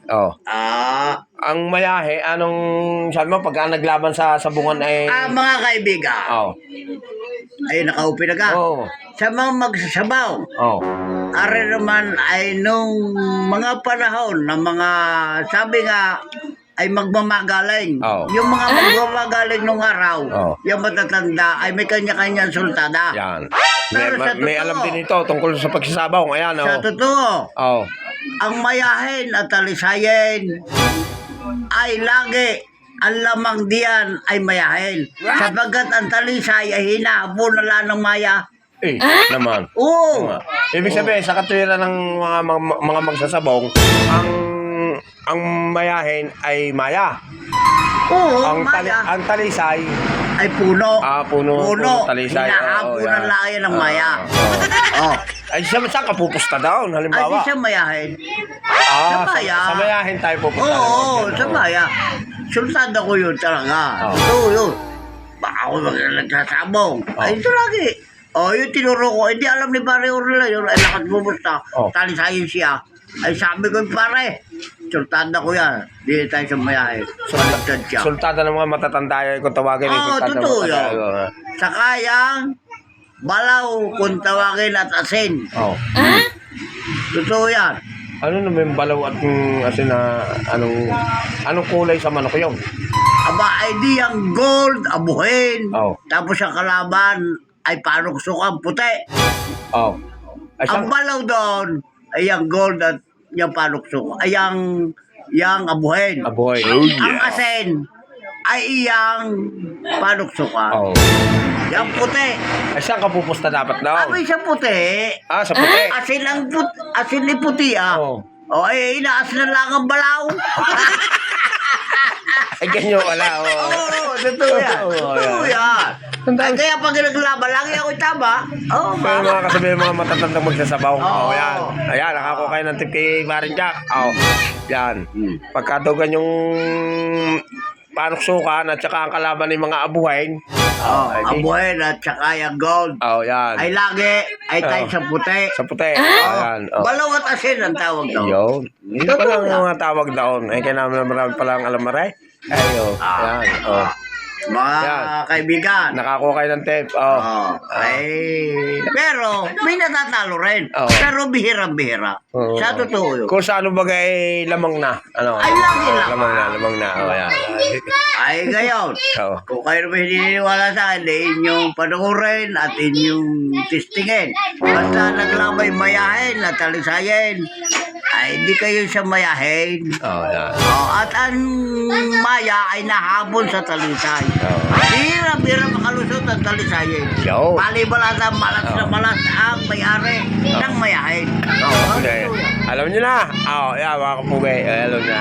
Oh. Ah, Ang mayahe, anong sabi mo pagka naglaban sa sabungan ay mga kaibigan, Oh. ay nakaupi na ka. Oh. Sa mga magsasabaw, Oh. ari naman ay nung mga panahon na mga sabi nga ay magmamagaling. Oh. Yung mga magmamagaling nung araw, Oh. yung matatanda ay may kanya-kanyang sultada. Yan. Pero sa May totoo, alam din ito tungkol sa pagsasabaw. Ayan, sa oh. totoo, Oh. ang mayahin at talisayin ay lagi ang lamang diyan ay mayahin. Sapagkat ang talisay ay hinahabol na lang ng maya. Eh, naman. Oo. Nga. Ibig sabihin, sa katwiran ng mga magsasabong, ang mayahin ay maya. Oo, Ang maya talisay, ay puno. puno, talisay. Hinahabol na lang yan ng maya. Oh. Ay, saan ka pupusta daw, Ay, di halimbawa? siya mayahin. Sa maya. Sa mayahin tayo pupusta. Oo, sa maya. Sultado ko yun talaga. Oh. Ito yun. Baka ako nagsasabong. Ay, ito lagi. Yung tinuro ko, hindi alam ni Pare Orla yun. Ay, lakas bumusta. Oh. Talisayin siya. Ay, sabi ko, pare, sultado ko yan. Di tayo sa mayahin. Sultad siya. Sultada ng mga matatanda yan kung tawagin. Oo, totoo yun. Sa kayang, balaw kung tawagin at asin. Oh. Totoo yan. Ano naman yung balaw at asin na anong kulay sa manok yun? Aba, ay di ang gold, abuhin. Oh. Tapos ang kalaban ay panuksukan puti. Oh. Ay, Ang balaw doon ay ang gold at yung panuksukan. Ay yung abuhin. aboy. Ang asin ay iyang panuksukan. Oh. Yung puti. Ay, saan ka pupusta dapat daw? Abi sa puti. Sa puti. Asin ni puti ah. Oh. Ay inaas na lang ang balaw. Ay, ganyan wala. Oh. Oo, totoo yan. Oo, Totoo yan. Ay, kaya pag naglaban, lagi ako tama. Oo, Pero mga kasabi, mga matatandang magsasabaw. Oo. Yan. Ayan, nakakuha kayo ng tip kay Maring Jack. Yan. Pagkadugan yung panuksukan at saka ang kalaban ng mga abuhain. abuhin at saka yung gold. Yan. Ay lagi, ay tayo sa puti. Sa puti. Ayan. Balaw at asin ang tawag daw. Yun. Hindi pa lang mga tawag daon. Ay, kaya naman marami palang alam maray. Ayo. Yan. Mga Yan. kaibigan. Nakakuha kayo ng tape. Pero may natatalo rin. Oo. Pero bihira-bihira. Oo. Sa totoo yun. Kung sa ano bagay lamang na. Ano? Ay, lagi lang. Lamang na. Yan. Ay ngayon, Oo. kung kayo naman hindi niniwala sa akin, inyong panukurin at inyong testingin. Basta naglabay mayahin at talisayin, ay hindi kayo siya mayahin. Yan. At ang maya ay nahabol sa talisay. Bira-bira makalusot ang talisayin. Yo. Balibalas ang malas na malas ang may-ari ng mayahin. Okay. Alam niyo na. Yan, mga kapugay. Alam na.